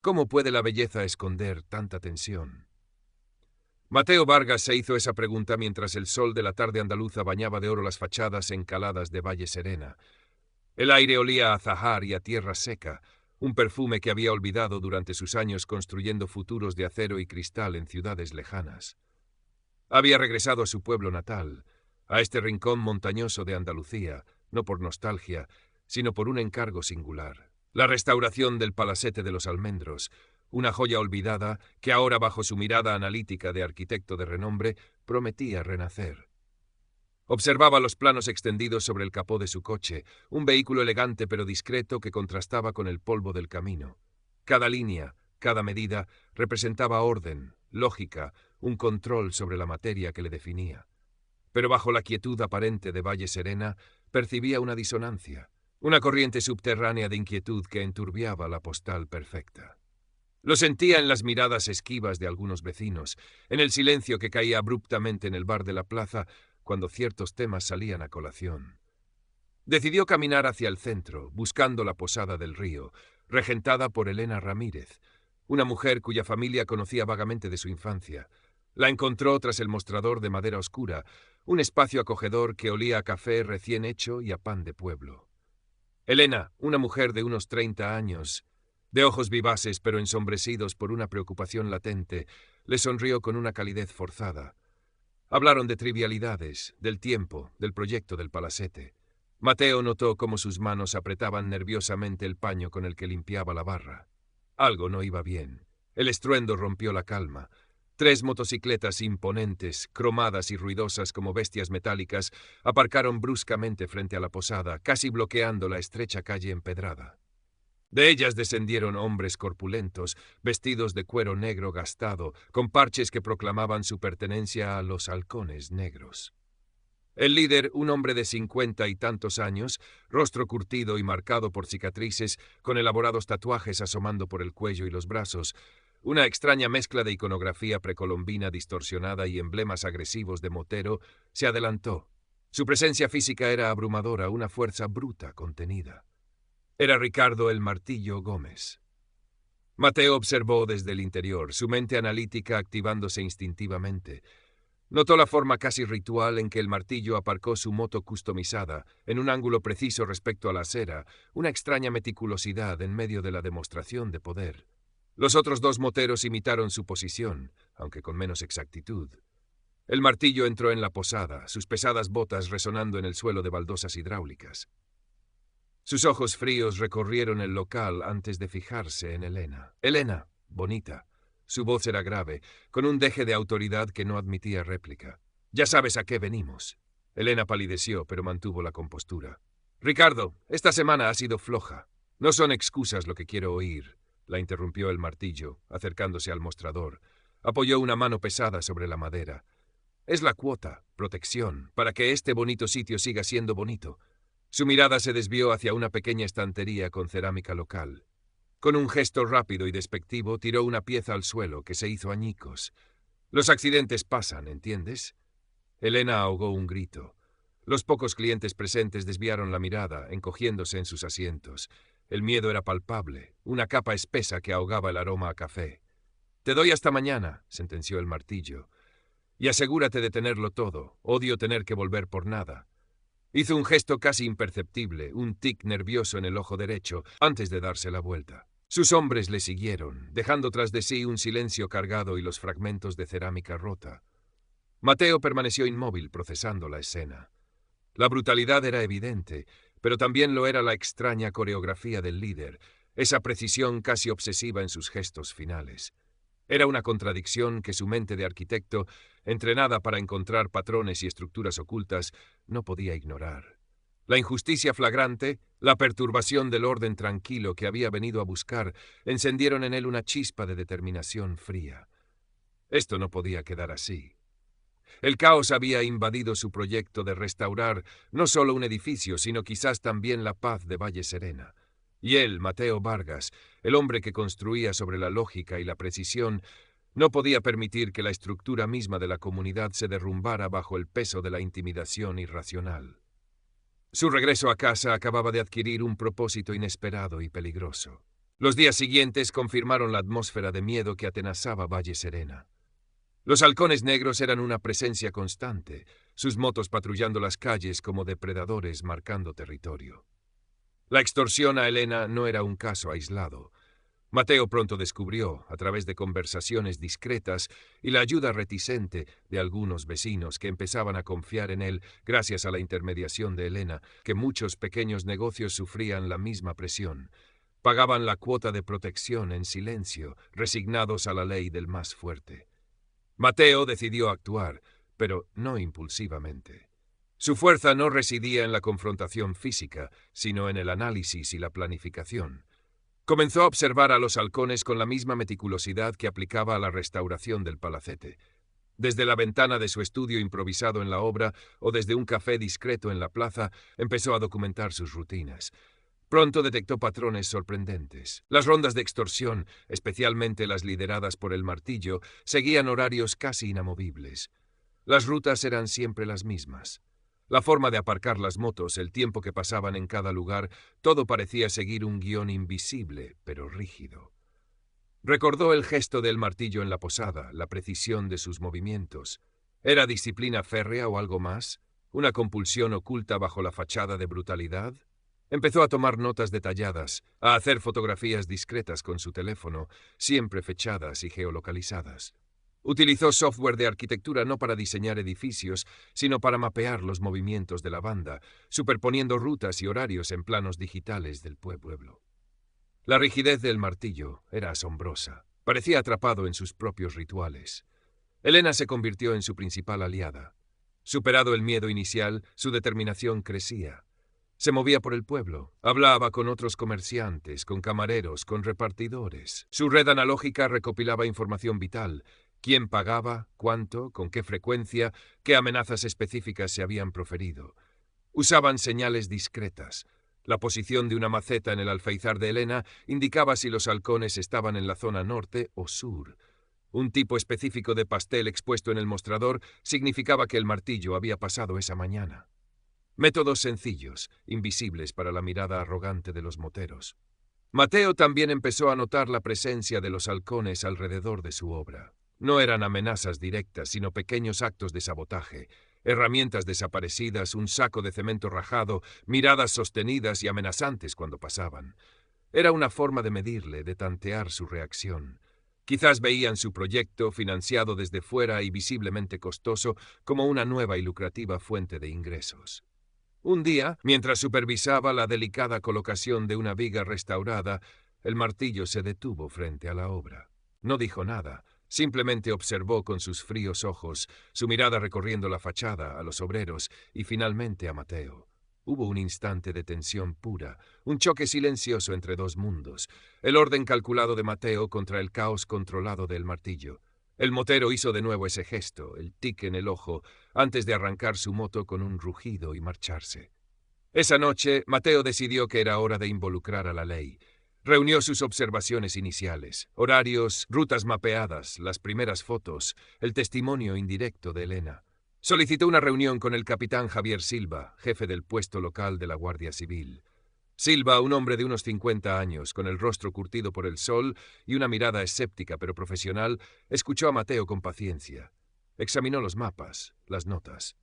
¿Cómo puede la belleza esconder tanta tensión? Mateo Vargas se hizo esa pregunta mientras el sol de la tarde andaluza bañaba de oro las fachadas encaladas de Valle Serena. El aire olía a zahar y a tierra seca, un perfume que había olvidado durante sus años construyendo futuros de acero y cristal en ciudades lejanas. Había regresado a su pueblo natal, a este rincón montañoso de Andalucía, no por nostalgia, sino por un encargo singular. La restauración del Palacete de los Almendros, una joya olvidada que ahora, bajo su mirada analítica de arquitecto de renombre, prometía renacer. Observaba los planos extendidos sobre el capó de su coche, un vehículo elegante pero discreto que contrastaba con el polvo del camino. Cada línea, cada medida, representaba orden, lógica, un control sobre la materia que le definía. Pero bajo la quietud aparente de Valle Serena, percibía una disonancia, una corriente subterránea de inquietud que enturbiaba la postal perfecta. Lo sentía en las miradas esquivas de algunos vecinos, en el silencio que caía abruptamente en el bar de la plaza cuando ciertos temas salían a colación. Decidió caminar hacia el centro, buscando la posada del río, regentada por Elena Ramírez, una mujer cuya familia conocía vagamente de su infancia. La encontró tras el mostrador de madera oscura, un espacio acogedor que olía a café recién hecho y a pan de pueblo. Elena, una mujer de unos 30 años, de ojos vivaces pero ensombrecidos por una preocupación latente, le sonrió con una calidez forzada. Hablaron de trivialidades, del tiempo, del proyecto del palacete. Mateo notó cómo sus manos apretaban nerviosamente el paño con el que limpiaba la barra. Algo no iba bien. El estruendo rompió la calma. 3 motocicletas imponentes, cromadas y ruidosas como bestias metálicas, aparcaron bruscamente frente a la posada, casi bloqueando la estrecha calle empedrada. De ellas descendieron hombres corpulentos, vestidos de cuero negro gastado, con parches que proclamaban su pertenencia a los halcones negros. El líder, un hombre de 50 y tantos años, rostro curtido y marcado por cicatrices, con elaborados tatuajes asomando por el cuello y los brazos, una extraña mezcla de iconografía precolombina distorsionada y emblemas agresivos de motero, se adelantó. Su presencia física era abrumadora, una fuerza bruta, contenida. Era Ricardo el Martillo Gómez. Mateo observó desde el interior, su mente analítica activándose instintivamente. Notó la forma casi ritual en que el Martillo aparcó su moto customizada, en un ángulo preciso respecto a la acera, una extraña meticulosidad en medio de la demostración de poder. Los otros 2 moteros imitaron su posición, aunque con menos exactitud. El Martillo entró en la posada, sus pesadas botas resonando en el suelo de baldosas hidráulicas. Sus ojos fríos recorrieron el local antes de fijarse en Elena. Elena, bonita. Su voz era grave, con un deje de autoridad que no admitía réplica. Ya sabes a qué venimos. Elena palideció, pero mantuvo la compostura. Ricardo, esta semana ha sido floja. No son excusas lo que quiero oír, la interrumpió el Martillo, acercándose al mostrador. Apoyó una mano pesada sobre la madera. Es la cuota, protección, para que este bonito sitio siga siendo bonito. Su mirada se desvió hacia una pequeña estantería con cerámica local. Con un gesto rápido y despectivo tiró una pieza al suelo que se hizo añicos. Los accidentes pasan, ¿entiendes? Elena ahogó un grito. Los pocos clientes presentes desviaron la mirada, encogiéndose en sus asientos. El miedo era palpable, una capa espesa que ahogaba el aroma a café. Te doy hasta mañana, sentenció el Martillo. Y asegúrate de tenerlo todo. Odio tener que volver por nada. Hizo un gesto casi imperceptible, un tic nervioso en el ojo derecho, antes de darse la vuelta. Sus hombres le siguieron, dejando tras de sí un silencio cargado y los fragmentos de cerámica rota. Mateo permaneció inmóvil, procesando la escena. La brutalidad era evidente, pero también lo era la extraña coreografía del líder, esa precisión casi obsesiva en sus gestos finales. Era una contradicción que su mente de arquitecto, entrenada para encontrar patrones y estructuras ocultas, no podía ignorar. La injusticia flagrante, la perturbación del orden tranquilo que había venido a buscar, encendieron en él una chispa de determinación fría. Esto no podía quedar así. El caos había invadido su proyecto de restaurar no solo un edificio, sino quizás también la paz de Valle Serena. Y él, Mateo Vargas, el hombre que construía sobre la lógica y la precisión, no podía permitir que la estructura misma de la comunidad se derrumbara bajo el peso de la intimidación irracional. Su regreso a casa acababa de adquirir un propósito inesperado y peligroso. Los días siguientes confirmaron la atmósfera de miedo que atenazaba Valle Serena. Los halcones negros eran una presencia constante, sus motos patrullando las calles como depredadores marcando territorio. La extorsión a Elena no era un caso aislado. Mateo pronto descubrió, a través de conversaciones discretas y la ayuda reticente de algunos vecinos que empezaban a confiar en él gracias a la intermediación de Elena, que muchos pequeños negocios sufrían la misma presión. Pagaban la cuota de protección en silencio, resignados a la ley del más fuerte. Mateo decidió actuar, pero no impulsivamente. Su fuerza no residía en la confrontación física, sino en el análisis y la planificación. Comenzó a observar a los halcones con la misma meticulosidad que aplicaba a la restauración del palacete. Desde la ventana de su estudio improvisado en la obra o desde un café discreto en la plaza, empezó a documentar sus rutinas. Pronto detectó patrones sorprendentes. Las rondas de extorsión, especialmente las lideradas por el Martillo, seguían horarios casi inamovibles. Las rutas eran siempre las mismas. La forma de aparcar las motos, el tiempo que pasaban en cada lugar, todo parecía seguir un guión invisible, pero rígido. Recordó el gesto del Martillo en la posada, la precisión de sus movimientos. ¿Era disciplina férrea o algo más? ¿Una compulsión oculta bajo la fachada de brutalidad? Empezó a tomar notas detalladas, a hacer fotografías discretas con su teléfono, siempre fechadas y geolocalizadas. Utilizó software de arquitectura no para diseñar edificios, sino para mapear los movimientos de la banda, superponiendo rutas y horarios en planos digitales del pueblo. La rigidez del Martillo era asombrosa. Parecía atrapado en sus propios rituales. Elena se convirtió en su principal aliada. Superado el miedo inicial, su determinación crecía. Se movía por el pueblo, hablaba con otros comerciantes, con camareros, con repartidores. Su red analógica recopilaba información vital. ¿Quién pagaba? ¿Cuánto? ¿Con qué frecuencia? ¿Qué amenazas específicas se habían proferido? Usaban señales discretas. La posición de una maceta en el alféizar de Elena indicaba si los halcones estaban en la zona norte o sur. Un tipo específico de pastel expuesto en el mostrador significaba que el Martillo había pasado esa mañana. Métodos sencillos, invisibles para la mirada arrogante de los moteros. Mateo también empezó a notar la presencia de los halcones alrededor de su obra. No eran amenazas directas, sino pequeños actos de sabotaje, herramientas desaparecidas, un saco de cemento rajado, miradas sostenidas y amenazantes cuando pasaban. Era una forma de medirle, de tantear su reacción. Quizás veían su proyecto, financiado desde fuera y visiblemente costoso, como una nueva y lucrativa fuente de ingresos. Un día, mientras supervisaba la delicada colocación de una viga restaurada, el Martillo se detuvo frente a la obra. No dijo nada. Simplemente observó con sus fríos ojos, su mirada recorriendo la fachada, a los obreros y finalmente a Mateo. Hubo un instante de tensión pura, un choque silencioso entre dos mundos, el orden calculado de Mateo contra el caos controlado del Martillo. El motero hizo de nuevo ese gesto, el tic en el ojo, antes de arrancar su moto con un rugido y marcharse. Esa noche, Mateo decidió que era hora de involucrar a la ley. Reunió sus observaciones iniciales, horarios, rutas mapeadas, las primeras fotos, el testimonio indirecto de Elena. Solicitó una reunión con el capitán Javier Silva, jefe del puesto local de la Guardia Civil. Silva, un hombre de unos 50 años, con el rostro curtido por el sol y una mirada escéptica pero profesional, escuchó a Mateo con paciencia. Examinó los mapas, las notas.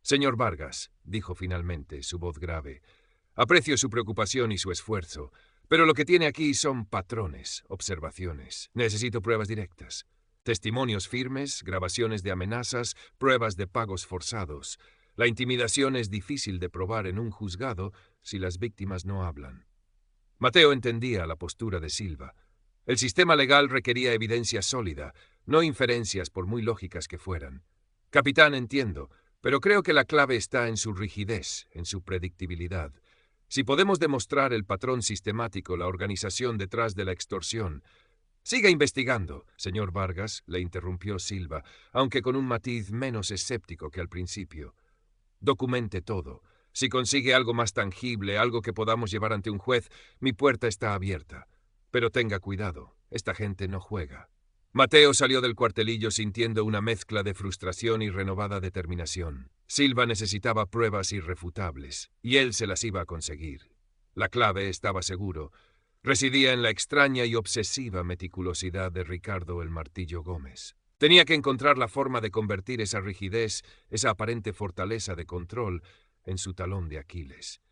«Señor Vargas», dijo finalmente, su voz grave, «aprecio su preocupación y su esfuerzo, pero lo que tiene aquí son patrones, observaciones. Necesito pruebas directas. Testimonios firmes, grabaciones de amenazas, pruebas de pagos forzados. La intimidación es difícil de probar en un juzgado si las víctimas no hablan». Mateo entendía la postura de Silva. El sistema legal requería evidencia sólida, no inferencias por muy lógicas que fueran. «Capitán, entiendo, pero creo que la clave está en su rigidez, en su predictibilidad. Si podemos demostrar el patrón sistemático, la organización detrás de la extorsión». «Siga investigando, señor Vargas», le interrumpió Silva, aunque con un matiz menos escéptico que al principio. «Documente todo. Si consigue algo más tangible, algo que podamos llevar ante un juez, mi puerta está abierta. Pero tenga cuidado, esta gente no juega». Mateo salió del cuartelillo sintiendo una mezcla de frustración y renovada determinación. Silva necesitaba pruebas irrefutables, y él se las iba a conseguir. La clave, estaba seguro, residía en la extraña y obsesiva meticulosidad de Ricardo el Martillo Gómez. Tenía que encontrar la forma de convertir esa rigidez, esa aparente fortaleza de control, en su talón de Aquiles.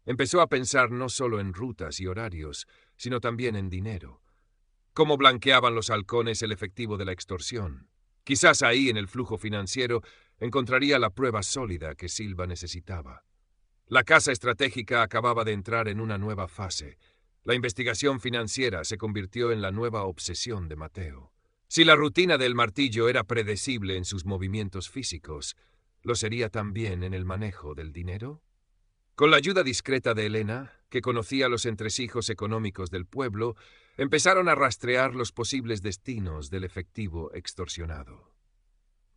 Empezó a pensar no solo en rutas y horarios, sino también en dinero. ¿Cómo blanqueaban los halcones el efectivo de la extorsión? Quizás ahí, en el flujo financiero, encontraría la prueba sólida que Silva necesitaba. La casa estratégica acababa de entrar en una nueva fase. La investigación financiera se convirtió en la nueva obsesión de Mateo. Si la rutina del martillo era predecible en sus movimientos físicos, ¿lo sería también en el manejo del dinero? Con la ayuda discreta de Elena, que conocía los entresijos económicos del pueblo, empezaron a rastrear los posibles destinos del efectivo extorsionado.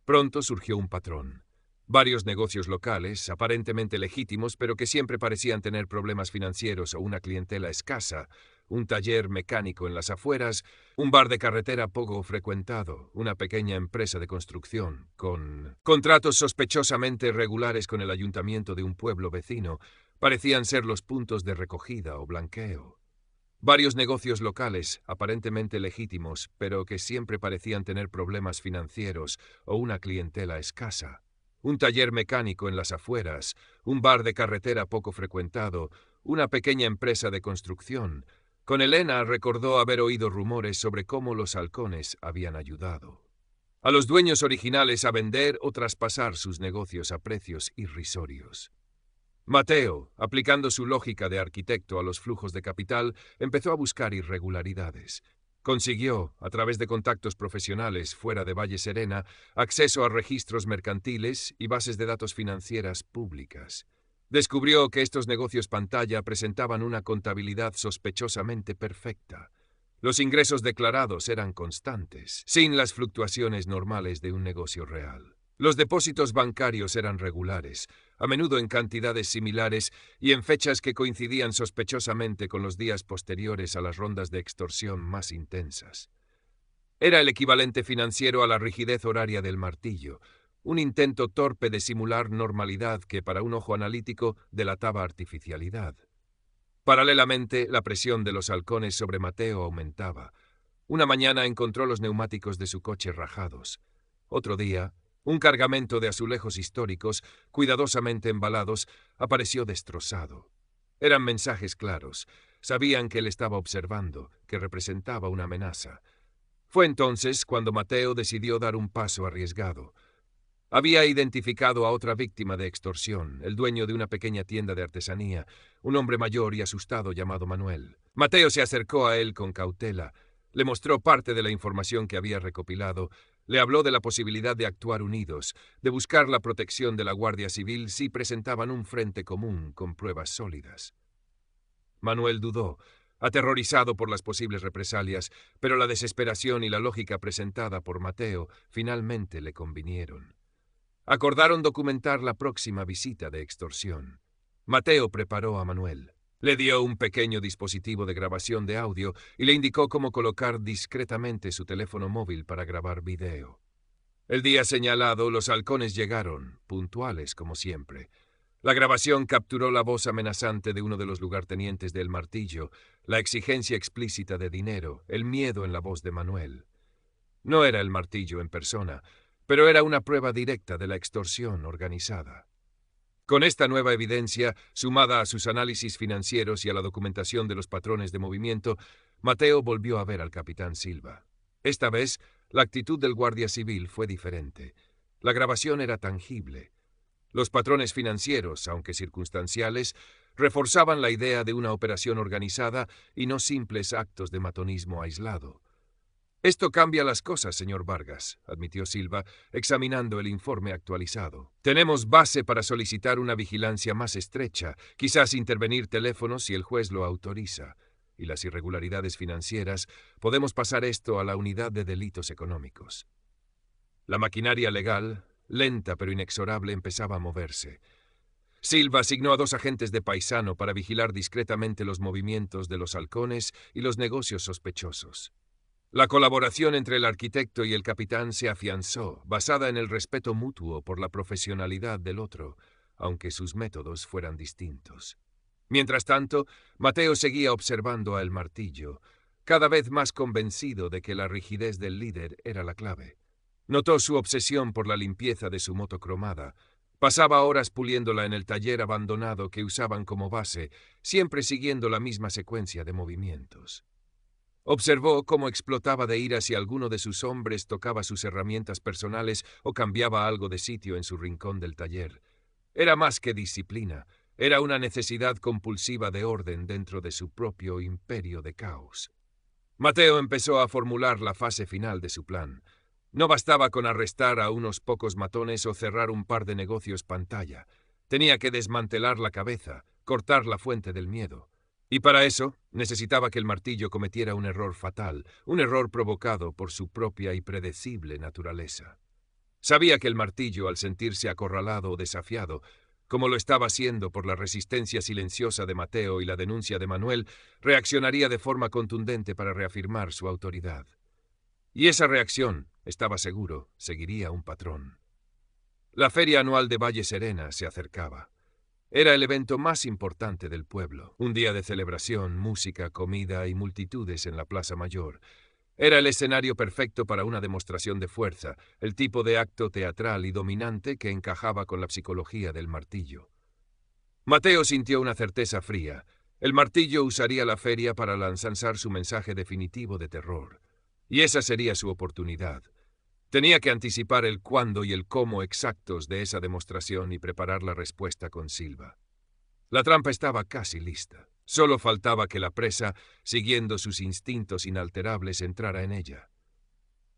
Pronto surgió un patrón. Varios negocios locales, aparentemente legítimos, pero que siempre parecían tener problemas financieros o una clientela escasa, un taller mecánico en las afueras, un bar de carretera poco frecuentado, una pequeña empresa de construcción, con contratos sospechosamente irregulares con el ayuntamiento de un pueblo vecino, parecían ser los puntos de recogida o blanqueo. Varios negocios locales, aparentemente legítimos, pero que siempre parecían tener problemas financieros o una clientela escasa. Un taller mecánico en las afueras, un bar de carretera poco frecuentado, una pequeña empresa de construcción. Con Elena recordó haber oído rumores sobre cómo los halcones habían ayudado a los dueños originales a vender o traspasar sus negocios a precios irrisorios. Mateo, aplicando su lógica de arquitecto a los flujos de capital, empezó a buscar irregularidades. Consiguió, a través de contactos profesionales fuera de Valle Serena, acceso a registros mercantiles y bases de datos financieras públicas. Descubrió que estos negocios pantalla presentaban una contabilidad sospechosamente perfecta. Los ingresos declarados eran constantes, sin las fluctuaciones normales de un negocio real. Los depósitos bancarios eran regulares, a menudo en cantidades similares y en fechas que coincidían sospechosamente con los días posteriores a las rondas de extorsión más intensas. Era el equivalente financiero a la rigidez horaria del martillo, un intento torpe de simular normalidad que para un ojo analítico delataba artificialidad. Paralelamente, la presión de los halcones sobre Mateo aumentaba. Una mañana encontró los neumáticos de su coche rajados. Otro día, un cargamento de azulejos históricos, cuidadosamente embalados, apareció destrozado. Eran mensajes claros. Sabían que él estaba observando, que representaba una amenaza. Fue entonces cuando Mateo decidió dar un paso arriesgado. Había identificado a otra víctima de extorsión, el dueño de una pequeña tienda de artesanía, un hombre mayor y asustado llamado Manuel. Mateo se acercó a él con cautela, le mostró parte de la información que había recopilado, le habló de la posibilidad de actuar unidos, de buscar la protección de la Guardia Civil si presentaban un frente común con pruebas sólidas. Manuel dudó, aterrorizado por las posibles represalias, pero la desesperación y la lógica presentada por Mateo finalmente le convinieron. Acordaron documentar la próxima visita de extorsión. Mateo preparó a Manuel. Le dio un pequeño dispositivo de grabación de audio y le indicó cómo colocar discretamente su teléfono móvil para grabar video. El día señalado, los halcones llegaron, puntuales como siempre. La grabación capturó la voz amenazante de uno de los lugartenientes del martillo, la exigencia explícita de dinero, el miedo en la voz de Manuel. No era el martillo en persona, pero era una prueba directa de la extorsión organizada. Con esta nueva evidencia, sumada a sus análisis financieros y a la documentación de los patrones de movimiento, Mateo volvió a ver al capitán Silva. Esta vez, la actitud del guardia civil fue diferente. La grabación era tangible. Los patrones financieros, aunque circunstanciales, reforzaban la idea de una operación organizada y no simples actos de matonismo aislado. «Esto cambia las cosas, señor Vargas», admitió Silva, examinando el informe actualizado. «Tenemos base para solicitar una vigilancia más estrecha, quizás intervenir teléfonos si el juez lo autoriza. Y las irregularidades financieras, podemos pasar esto a la unidad de delitos económicos». La maquinaria legal, lenta pero inexorable, empezaba a moverse. Silva asignó a 2 agentes de paisano para vigilar discretamente los movimientos de los halcones y los negocios sospechosos. La colaboración entre el arquitecto y el capitán se afianzó, basada en el respeto mutuo por la profesionalidad del otro, aunque sus métodos fueran distintos. Mientras tanto, Mateo seguía observando a El Martillo, cada vez más convencido de que la rigidez del líder era la clave. Notó su obsesión por la limpieza de su moto cromada. Pasaba horas puliéndola en el taller abandonado que usaban como base, siempre siguiendo la misma secuencia de movimientos. Observó cómo explotaba de ira si alguno de sus hombres tocaba sus herramientas personales o cambiaba algo de sitio en su rincón del taller. Era más que disciplina, era una necesidad compulsiva de orden dentro de su propio imperio de caos. Mateo empezó a formular la fase final de su plan. No bastaba con arrestar a unos pocos matones o cerrar un par de negocios pantalla. Tenía que desmantelar la cabeza, cortar la fuente del miedo. Y para eso necesitaba que El Martillo cometiera un error fatal, un error provocado por su propia y predecible naturaleza. Sabía que El Martillo, al sentirse acorralado o desafiado, como lo estaba haciendo por la resistencia silenciosa de Mateo y la denuncia de Manuel, reaccionaría de forma contundente para reafirmar su autoridad. Y esa reacción, estaba seguro, seguiría un patrón. La feria anual de Valle Serena se acercaba. Era el evento más importante del pueblo, un día de celebración, música, comida y multitudes en la Plaza Mayor. Era el escenario perfecto para una demostración de fuerza, el tipo de acto teatral y dominante que encajaba con la psicología del Martillo. Mateo sintió una certeza fría. El Martillo usaría la feria para lanzar su mensaje definitivo de terror. Y esa sería su oportunidad. Tenía que anticipar el cuándo y el cómo exactos de esa demostración y preparar la respuesta con Silva. La trampa estaba casi lista. Solo faltaba que la presa, siguiendo sus instintos inalterables, entrara en ella.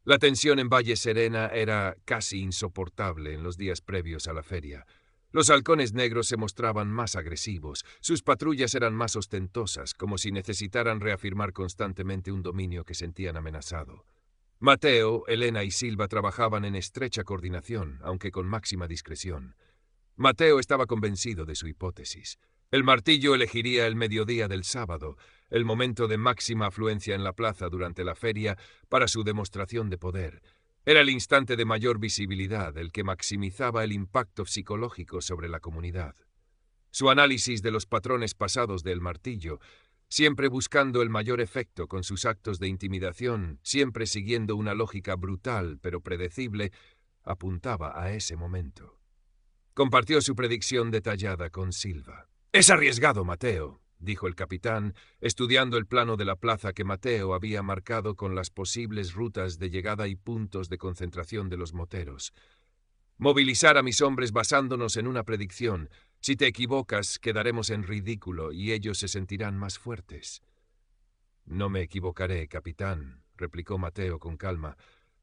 La tensión en Valle Serena era casi insoportable en los días previos a la feria. Los halcones negros se mostraban más agresivos, sus patrullas eran más ostentosas, como si necesitaran reafirmar constantemente un dominio que sentían amenazado. Mateo, Elena y Silva trabajaban en estrecha coordinación, aunque con máxima discreción. Mateo estaba convencido de su hipótesis. El Martillo elegiría el mediodía del sábado, el momento de máxima afluencia en la plaza durante la feria, para su demostración de poder. Era el instante de mayor visibilidad, el que maximizaba el impacto psicológico sobre la comunidad. Su análisis de los patrones pasados del Martillo, siempre buscando el mayor efecto con sus actos de intimidación, siempre siguiendo una lógica brutal pero predecible, apuntaba a ese momento. Compartió su predicción detallada con Silva. «Es arriesgado, Mateo», dijo el capitán, estudiando el plano de la plaza que Mateo había marcado con las posibles rutas de llegada y puntos de concentración de los moteros. «Movilizar a mis hombres basándonos en una predicción. Si te equivocas, quedaremos en ridículo y ellos se sentirán más fuertes». «No me equivocaré, capitán», replicó Mateo con calma.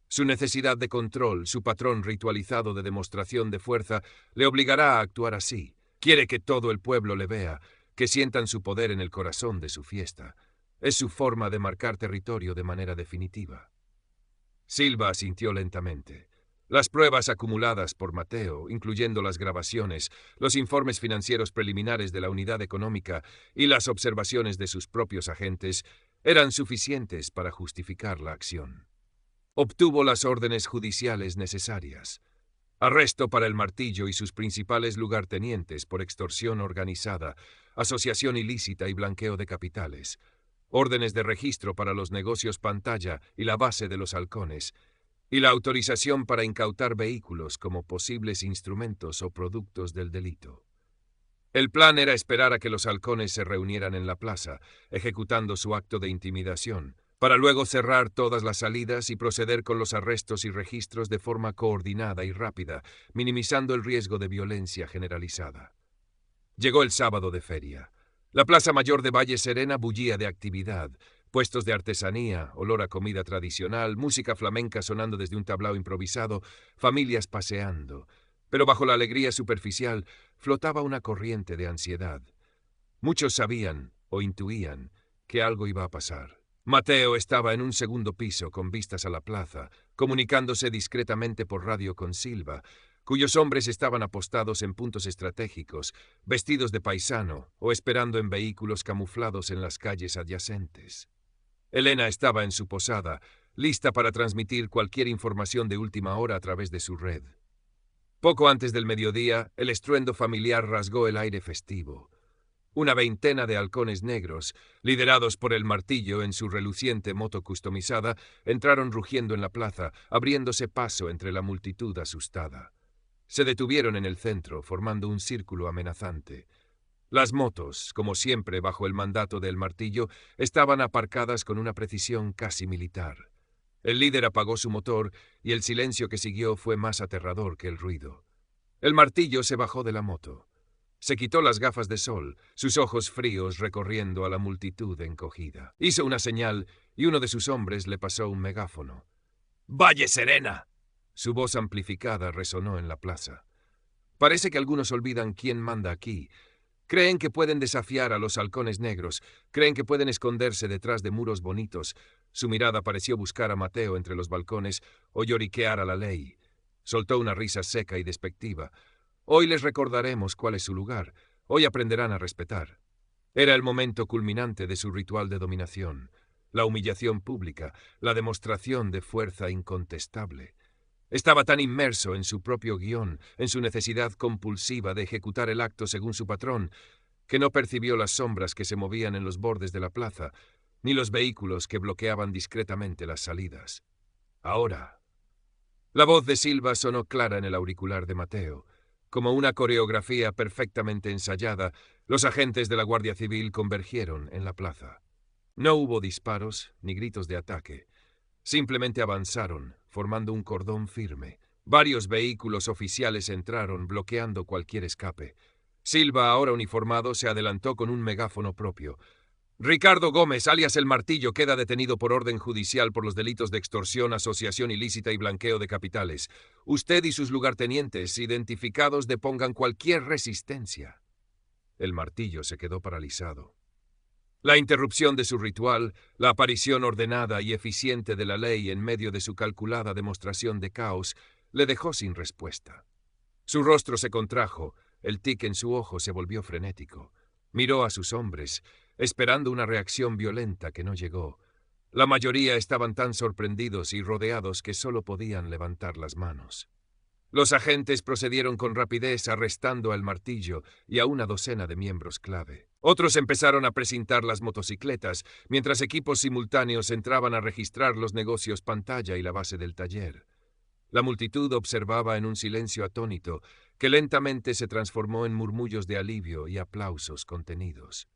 Su necesidad de control, su patrón ritualizado de demostración de fuerza, le obligará a actuar así. Quiere que todo el pueblo le vea, que sientan su poder en el corazón de su fiesta. Es su forma de marcar territorio de manera definitiva. Silva asintió lentamente. Las pruebas acumuladas por Mateo, incluyendo las grabaciones, los informes financieros preliminares de la unidad económica y las observaciones de sus propios agentes, eran suficientes para justificar la acción. Obtuvo las órdenes judiciales necesarias. Arresto para El Martillo y sus principales lugartenientes por extorsión organizada, asociación ilícita y blanqueo de capitales. Órdenes de registro para los negocios pantalla y la base de los halcones. Y la autorización para incautar vehículos como posibles instrumentos o productos del delito. El plan era esperar a que los halcones se reunieran en la plaza, ejecutando su acto de intimidación, para luego cerrar todas las salidas y proceder con los arrestos y registros de forma coordinada y rápida, minimizando el riesgo de violencia generalizada. Llegó el sábado de feria. La Plaza Mayor de Valle Serena bullía de actividad, puestos de artesanía, olor a comida tradicional, música flamenca sonando desde un tablao improvisado, familias paseando. Pero bajo la alegría superficial flotaba una corriente de ansiedad. Muchos sabían, o intuían, que algo iba a pasar. Mateo estaba en un segundo piso con vistas a la plaza, comunicándose discretamente por radio con Silva, cuyos hombres estaban apostados en puntos estratégicos, vestidos de paisano o esperando en vehículos camuflados en las calles adyacentes. Elena estaba en su posada, lista para transmitir cualquier información de última hora a través de su red. Poco antes del mediodía, el estruendo familiar rasgó el aire festivo. Una veintena de halcones negros, liderados por el Martillo en su reluciente moto customizada, entraron rugiendo en la plaza, abriéndose paso entre la multitud asustada. Se detuvieron en el centro, formando un círculo amenazante. Las motos, como siempre bajo el mandato del Martillo, estaban aparcadas con una precisión casi militar. El líder apagó su motor y el silencio que siguió fue más aterrador que el ruido. El Martillo se bajó de la moto. Se quitó las gafas de sol, sus ojos fríos recorriendo a la multitud encogida. Hizo una señal y uno de sus hombres le pasó un megáfono. «¡Valle Serena!». Su voz amplificada resonó en la plaza. Parece que algunos olvidan quién manda aquí. Creen que pueden desafiar a los halcones negros, creen que pueden esconderse detrás de muros bonitos. Su mirada pareció buscar a Mateo entre los balcones o lloriquear a la ley. Soltó una risa seca y despectiva. Hoy les recordaremos cuál es su lugar. Hoy aprenderán a respetar. Era el momento culminante de su ritual de dominación. La humillación pública, la demostración de fuerza incontestable. Estaba tan inmerso en su propio guión, en su necesidad compulsiva de ejecutar el acto según su patrón, que no percibió las sombras que se movían en los bordes de la plaza, ni los vehículos que bloqueaban discretamente las salidas. Ahora. La voz de Silva sonó clara en el auricular de Mateo. Como una coreografía perfectamente ensayada, los agentes de la Guardia Civil convergieron en la plaza. No hubo disparos ni gritos de ataque. Simplemente avanzaron, formando un cordón firme. Varios vehículos oficiales entraron, bloqueando cualquier escape. Silva, ahora uniformado, se adelantó con un megáfono propio. «Ricardo Gómez, alias El Martillo, queda detenido por orden judicial por los delitos de extorsión, asociación ilícita y blanqueo de capitales. Usted y sus lugartenientes, identificados, depongan cualquier resistencia». El Martillo se quedó paralizado. La interrupción de su ritual, la aparición ordenada y eficiente de la ley en medio de su calculada demostración de caos, le dejó sin respuesta. Su rostro se contrajo, el tic en su ojo se volvió frenético. Miró a sus hombres, esperando una reacción violenta que no llegó. La mayoría estaban tan sorprendidos y rodeados que solo podían levantar las manos. Los agentes procedieron con rapidez arrestando al Martillo y a una docena de miembros clave. Otros empezaron a precintar las motocicletas, mientras equipos simultáneos entraban a registrar los negocios pantalla y la base del taller. La multitud observaba en un silencio atónito, que lentamente se transformó en murmullos de alivio y aplausos contenidos.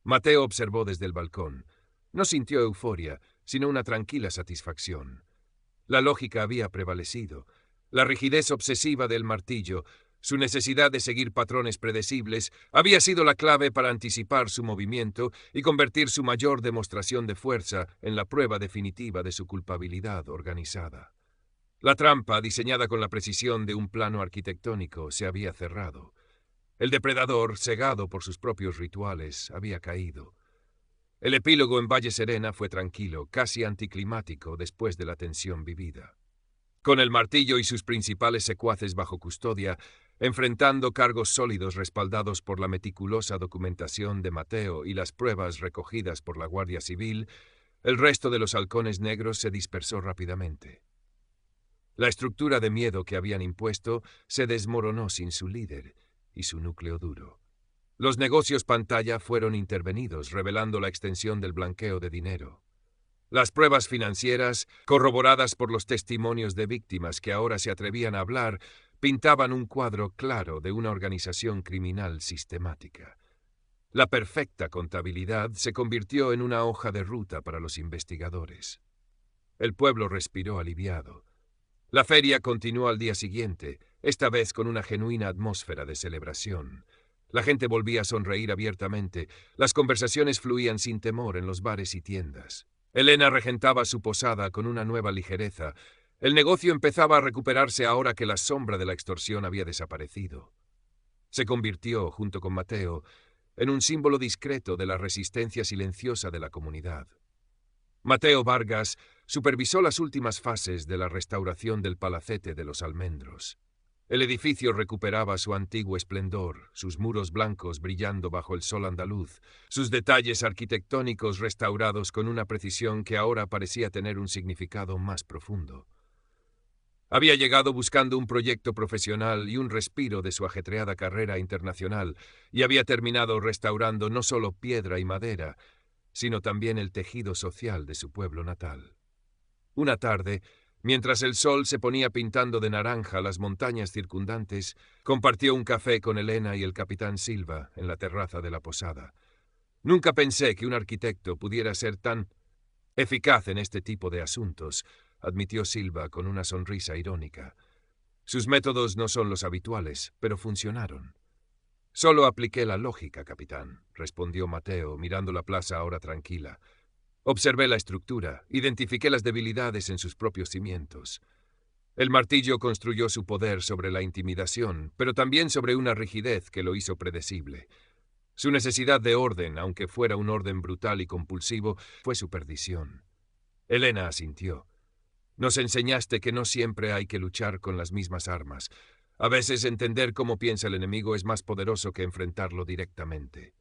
Mateo observó desde el balcón. No sintió euforia, sino una tranquila satisfacción. La lógica había prevalecido. La rigidez obsesiva del Martillo, su necesidad de seguir patrones predecibles, había sido la clave para anticipar su movimiento y convertir su mayor demostración de fuerza en la prueba definitiva de su culpabilidad organizada. La trampa, diseñada con la precisión de un plano arquitectónico, se había cerrado. El depredador, cegado por sus propios rituales, había caído. El epílogo en Valle Serena fue tranquilo, casi anticlimático después de la tensión vivida. Con el Martillo y sus principales secuaces bajo custodia, enfrentando cargos sólidos respaldados por la meticulosa documentación de Mateo y las pruebas recogidas por la Guardia Civil, el resto de los halcones negros se dispersó rápidamente. La estructura de miedo que habían impuesto se desmoronó sin su líder y su núcleo duro. Los negocios pantalla fueron intervenidos, revelando la extensión del blanqueo de dinero. Las pruebas financieras, corroboradas por los testimonios de víctimas que ahora se atrevían a hablar, pintaban un cuadro claro de una organización criminal sistemática. La perfecta contabilidad se convirtió en una hoja de ruta para los investigadores. El pueblo respiró aliviado. La feria continuó al día siguiente, esta vez con una genuina atmósfera de celebración. La gente volvía a sonreír abiertamente, las conversaciones fluían sin temor en los bares y tiendas. Elena regentaba su posada con una nueva ligereza. El negocio empezaba a recuperarse ahora que la sombra de la extorsión había desaparecido. Se convirtió, junto con Mateo, en un símbolo discreto de la resistencia silenciosa de la comunidad. Mateo Vargas supervisó las últimas fases de la restauración del Palacete de los Almendros. El edificio recuperaba su antiguo esplendor, sus muros blancos brillando bajo el sol andaluz, sus detalles arquitectónicos restaurados con una precisión que ahora parecía tener un significado más profundo. Había llegado buscando un proyecto profesional y un respiro de su ajetreada carrera internacional, y había terminado restaurando no solo piedra y madera, sino también el tejido social de su pueblo natal. Una tarde, mientras el sol se ponía pintando de naranja las montañas circundantes, compartió un café con Elena y el capitán Silva en la terraza de la posada. Nunca pensé que un arquitecto pudiera ser tan eficaz en este tipo de asuntos, admitió Silva con una sonrisa irónica. Sus métodos no son los habituales, pero funcionaron. Solo apliqué la lógica, capitán, respondió Mateo, mirando la plaza ahora tranquila. Observé la estructura, identifiqué las debilidades en sus propios cimientos. El martillo construyó su poder sobre la intimidación, pero también sobre una rigidez que lo hizo predecible. Su necesidad de orden, aunque fuera un orden brutal y compulsivo, fue su perdición. Elena asintió. Nos enseñaste que no siempre hay que luchar con las mismas armas. A veces entender cómo piensa el enemigo es más poderoso que enfrentarlo directamente.